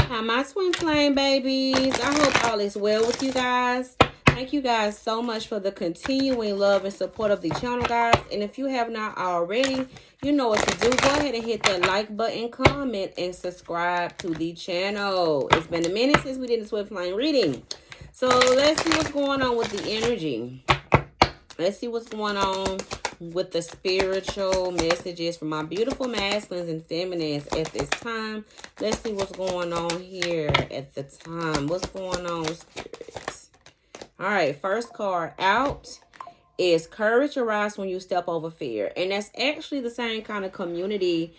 Hi, my twin flame babies. I hope all is well with you guys. Thank you guys so much for the continuing love and support of the channel, guys. And if you have not already, you know what to do. Go ahead and hit that like button, comment, and subscribe to the channel. It's been a minute since we did the twin flame reading. So let's see what's going on with the energy. Let's see what's going on with the spiritual messages for my beautiful masculines and feminines at this time. Let's see what's going on here at the time. What's going on, spirits? All right, first card out is courage arises when you step over fear. And that's actually the same kind of community.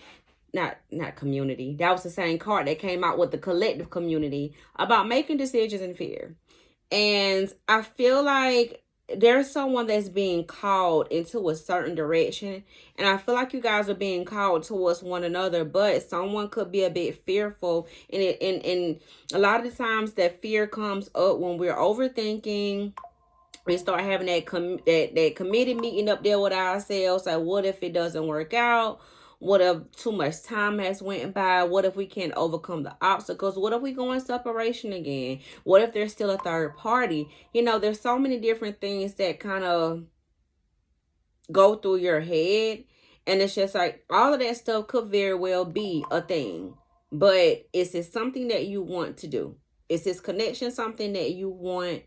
Not community. That was the same card that came out with the collective community about making decisions in fear. And I feel like there's someone that's being called into a certain direction, and I feel like you guys are being called towards one another, but someone could be a bit fearful, and a lot of the times that fear comes up when we're overthinking. We start having that committee meeting up there with ourselves, like, what if it doesn't work out? What if too much time has went by? What if we can't overcome the obstacles? What if we go in separation again? What if there's still a third party? You know, there's so many different things that kind of go through your head. And it's just like all of that stuff could very well be a thing. But is it something that you want to do? Is this connection something that you want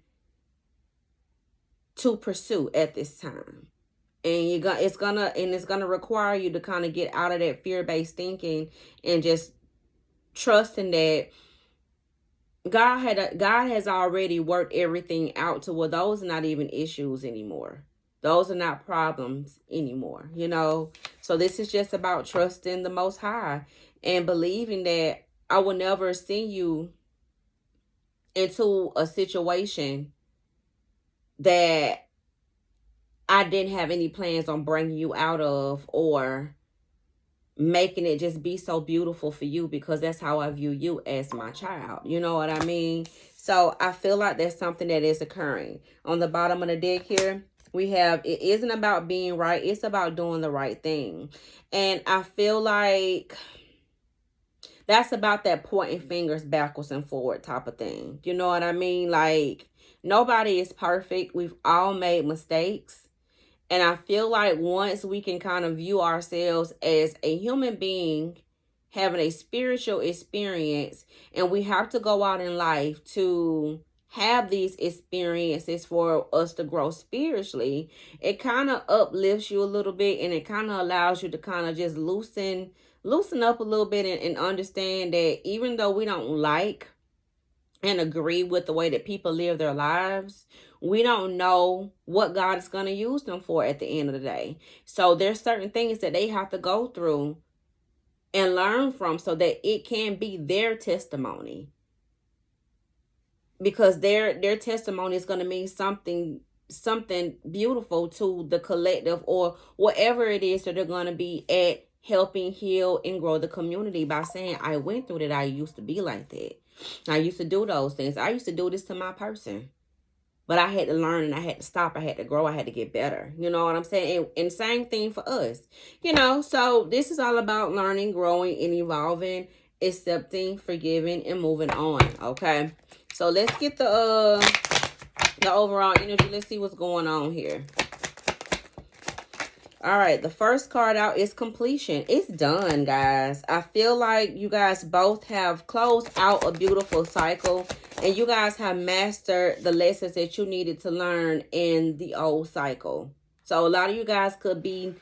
to pursue at this time? And it's gonna require you to kind of get out of that fear-based thinking and just trusting that God has already worked everything out to where those are not even issues anymore. Those are not problems anymore, you know. So this is just about trusting the Most High and believing that I will never send you into a situation that I didn't have any plans on bringing you out of, or making it just be so beautiful for you, because that's how I view you as my child. You know what I mean? So I feel like that's something that is occurring. On the bottom of the deck here, we have, it isn't about being right. It's about doing the right thing. And I feel like that's about that pointing fingers backwards and forward type of thing. You know what I mean? Like, nobody is perfect. We've all made mistakes. And I feel like once we can kind of view ourselves as a human being having a spiritual experience, and we have to go out in life to have these experiences for us to grow spiritually, it kind of uplifts you a little bit, and it kind of allows you to kind of just loosen up a little bit, and understand that even though we don't like and agree with the way that people live their lives, we don't know what God is going to use them for at the end of the day. So there's certain things that they have to go through and learn from, so that it can be their testimony. Because their testimony is going to mean something beautiful to the collective, or whatever it is that they're going to be at, helping heal and grow the community by saying, I went through that. I used to be like that. I used to do those things. I used to do this to my person. But I had to learn, and I had to stop. I had to grow. I had to get better. You know what I'm saying? And same thing for us. You know, so this is all about learning, growing, and evolving, accepting, forgiving, and moving on. Okay? So let's get the overall energy. Let's see what's going on here. All right, the first card out is completion. It's done, guys. I feel like you guys both have closed out a beautiful cycle, and you guys have mastered the lessons that you needed to learn in the old cycle. So a lot of you guys could be,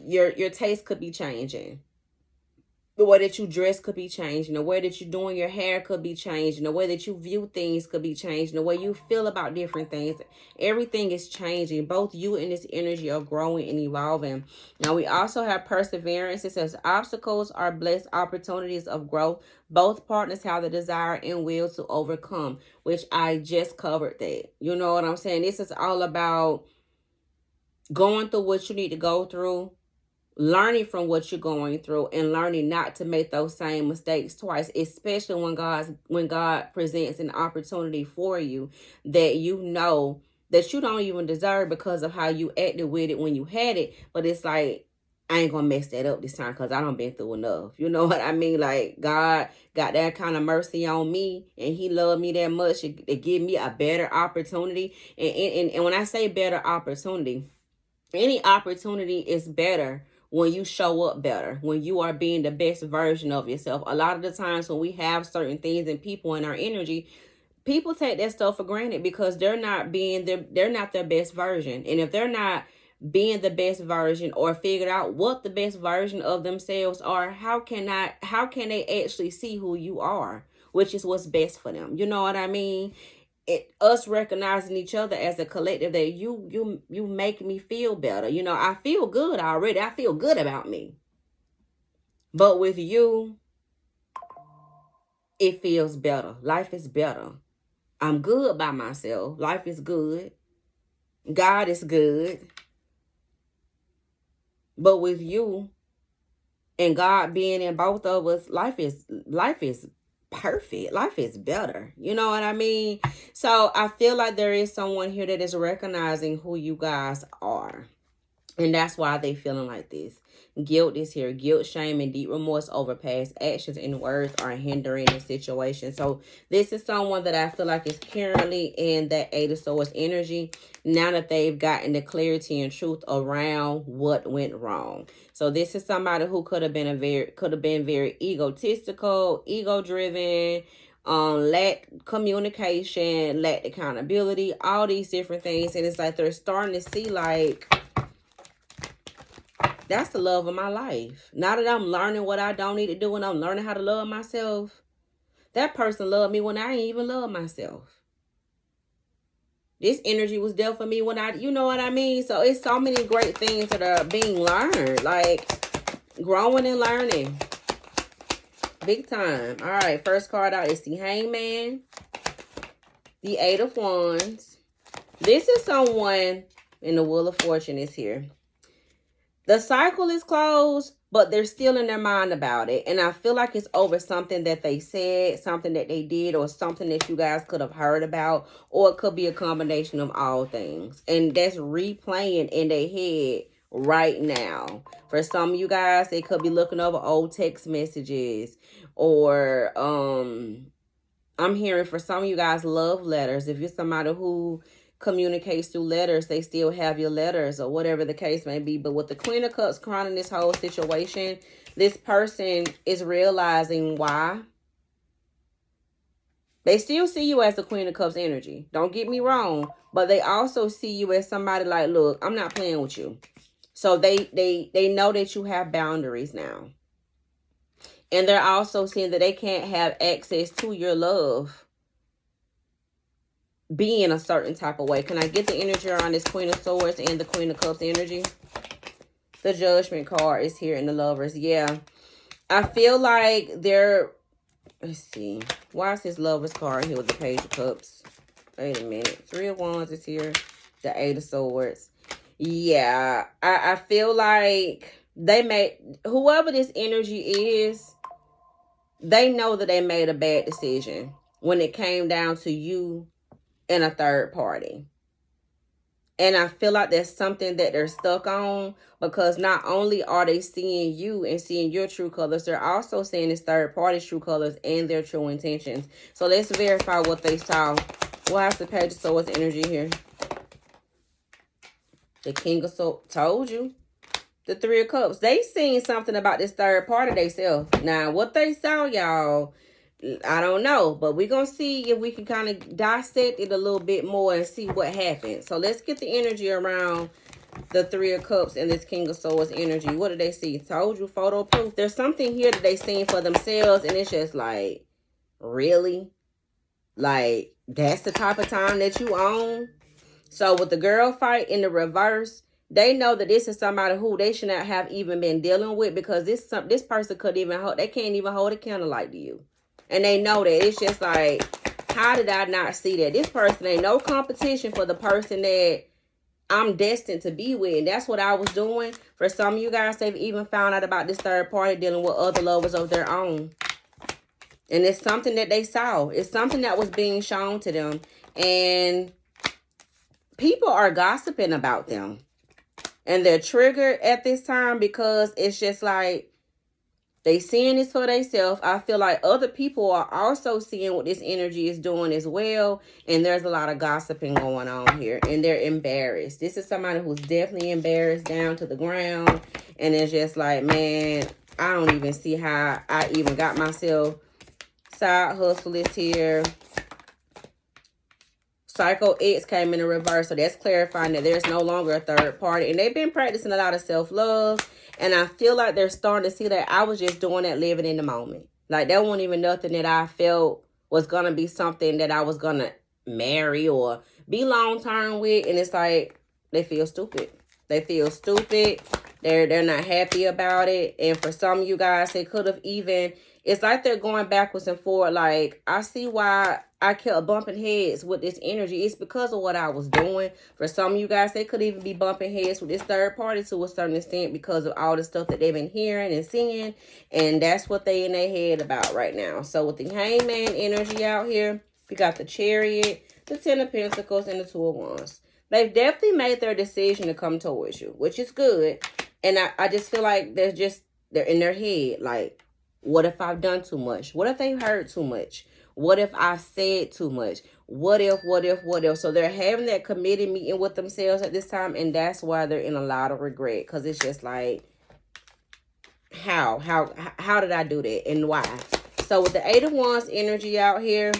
your taste could be changing. The way that you dress could be changing. The way that you're doing your hair could be changing. The way that you view things could be changing. The way you feel about different things. Everything is changing. Both you and this energy are growing and evolving. Now, we also have perseverance. It says obstacles are blessed opportunities of growth. Both partners have the desire and will to overcome, which I just covered that. You know what I'm saying? This is all about going through what you need to go through, learning from what you're going through, and learning not to make those same mistakes twice, especially when God presents an opportunity for you that you know that you don't even deserve because of how you acted with it when you had it. But it's like, I ain't gonna mess that up this time because I done been through enough. You know what I mean? Like, God got that kind of mercy on me, and he loved me that much to give me a better opportunity. And when I say better opportunity, any opportunity is better when you show up better, when you are being the best version of yourself. A lot of the times when we have certain things and people in our energy, people take that stuff for granted because they're not their best version. And if they're not being the best version or figured out what the best version of themselves are, how can they actually see who you are, which is what's best for them? You know what I mean? Us recognizing each other as a collective, that you make me feel better. You know, I feel good already. I feel good about me. But with you, it feels better. Life is better. I'm good by myself. Life is good. God is good. But with you and God being in both of us, life is perfect. Life is better. You know what I mean? So I feel like there is someone here that is recognizing who you guys are. And that's why they feeling like this. Guilt is here. Guilt, shame, and deep remorse over past actions and words are hindering the situation. So this is someone that I feel like is currently in that Eight of Swords energy, now that they've gotten the clarity and truth around what went wrong. So this is somebody who could have been very egotistical, ego-driven, lack communication, lack accountability, all these different things. And it's like they're starting to see like, that's the love of my life. Now that I'm learning what I don't need to do and I'm learning how to love myself, that person loved me when I didn't even love myself. This energy was there for me when you know what I mean? So it's so many great things that are being learned. Like, growing and learning. Big time. All right, first card out is the Hangman. The Eight of Wands. This is someone, and the Wheel of Fortune is here. The cycle is closed, but they're still in their mind about it. And I feel like it's over something that they said, something that they did, or something that you guys could have heard about. Or it could be a combination of all things. And that's replaying in their head right now. For some of you guys, they could be looking over old text messages. Or I'm hearing for some of you guys, love letters. If you're somebody who communicates through letters, they still have your letters or whatever the case may be. But with the Queen of Cups crowning this whole situation, this person is realizing why. They still see you as the Queen of Cups energy. Don't get me wrong. But they also see you as somebody like, look, I'm not playing with you. So they know that you have boundaries now. And they're also seeing that they can't have access to your love be in a certain type of way. Can I get the energy around this Queen of Swords and the Queen of Cups energy? The Judgment card is here in the Lovers. Yeah. I feel like they're... Let's see. Why is this Lovers card here with the Page of Cups? Wait a minute. Three of Wands is here. The Eight of Swords. Yeah. I feel like they made... Whoever this energy is, they know that they made a bad decision when it came down to you and a third party. And I feel like that's something that they're stuck on, because not only are they seeing you and seeing your true colors, they're also seeing this third party's true colors and their true intentions. So let's verify what they saw. What has the Page of Swords energy here? The King of Swords. Told you. The Three of Cups. They seen something about this third party themselves. Now, what they saw, y'all, I don't know, but we're going to see if we can kind of dissect it a little bit more and see what happened. So let's get the energy around the Three of Cups and this King of Swords energy. What did they see? Told you, photo proof. There's something here that they seen for themselves, and it's just like, really? Like, that's the type of time that you own? So with the girl fight in the reverse, they know that this is somebody who they should not have even been dealing with, because this person could even hold, they can't even hold a candlelight to you. And they know that. It's just like, how did I not see that? This person ain't no competition for the person that I'm destined to be with. And that's what I was doing. For some of you guys, they've even found out about this third party dealing with other lovers of their own. And it's something that they saw. It's something that was being shown to them. And people are gossiping about them. And they're triggered at this time because it's just like they seeing this for themselves. I feel like other people are also seeing what this energy is doing as well. And there's a lot of gossiping going on here. And they're embarrassed. This is somebody who's definitely embarrassed down to the ground. And it's just like, man, I don't even see how I even got myself. Side hustle is here. Psycho X came in the reverse. So that's clarifying that there's no longer a third party. And they've been practicing a lot of self-love. And I feel like they're starting to see that I was just doing that, living in the moment. Like, that wasn't even nothing that I felt was going to be something that I was going to marry or be long-term with. And it's like, they feel stupid. They feel stupid. They're not happy about it. And for some of you guys, they could have even... It's like they're going backwards and forward. Like, I see why I kept bumping heads with this energy. It's because of what I was doing. For some of you guys, they could even be bumping heads with this third party to a certain extent because of all the stuff that they've been hearing and seeing. And that's what they in their head about right now. So with the Hangman energy out here, we got the Chariot, the Ten of Pentacles, and the Two of Wands. They've definitely made their decision to come towards you, which is good. And I just feel like they're in their head, like, what if I've done too much? What if they heard too much? What if I said too much? What if? So they're having that committed meeting with themselves at this time. And that's why they're in a lot of regret. Because it's just like, how did I do that? And why? So with the Eight of Wands energy out here,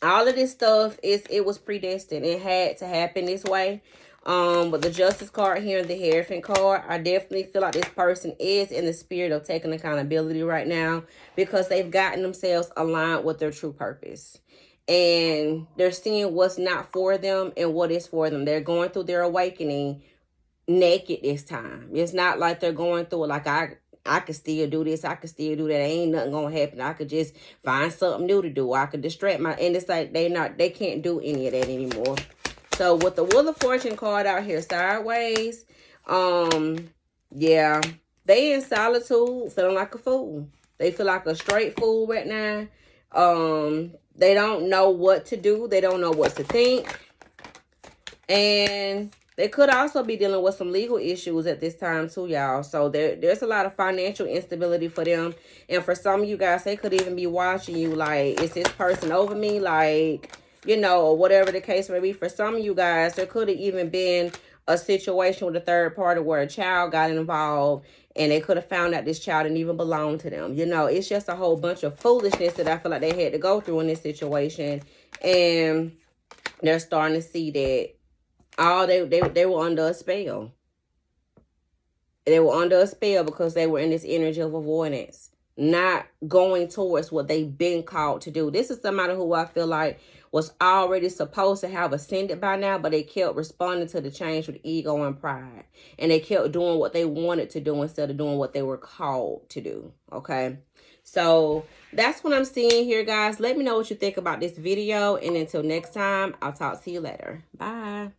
all of this stuff, it was predestined. It had to happen this way. With the Justice card here and the Hierophant card, I definitely feel like this person is in the spirit of taking accountability right now because they've gotten themselves aligned with their true purpose. And they're seeing what's not for them and what is for them. They're going through their awakening naked this time. It's not like they're going through it like, I could still do this. I could still do that. Ain't nothing gonna happen. I could just find something new to do. I could distract and it's like they can't do any of that anymore. So with the Wheel of Fortune card out here sideways, yeah, they in solitude, feeling like a fool. They feel like a straight fool right now. They don't know what to do. They don't know what to think. And they could also be dealing with some legal issues at this time too, y'all. So there's a lot of financial instability for them. And for some of you guys, they could even be watching you like, is this person over me? Like, you know, or whatever the case may be. For some of you guys, there could have even been a situation with a third party where a child got involved and they could have found out this child didn't even belong to them. You know, it's just a whole bunch of foolishness that I feel like they had to go through in this situation. And they're starting to see that they were under a spell. They were under a spell because they were in this energy of avoidance, not going towards what they've been called to do. This is somebody who I feel like was already supposed to have ascended by now, but they kept responding to the change with ego and pride. And they kept doing what they wanted to do instead of doing what they were called to do. Okay. So that's what I'm seeing here, guys. Let me know what you think about this video. And until next time, I'll talk to you later. Bye.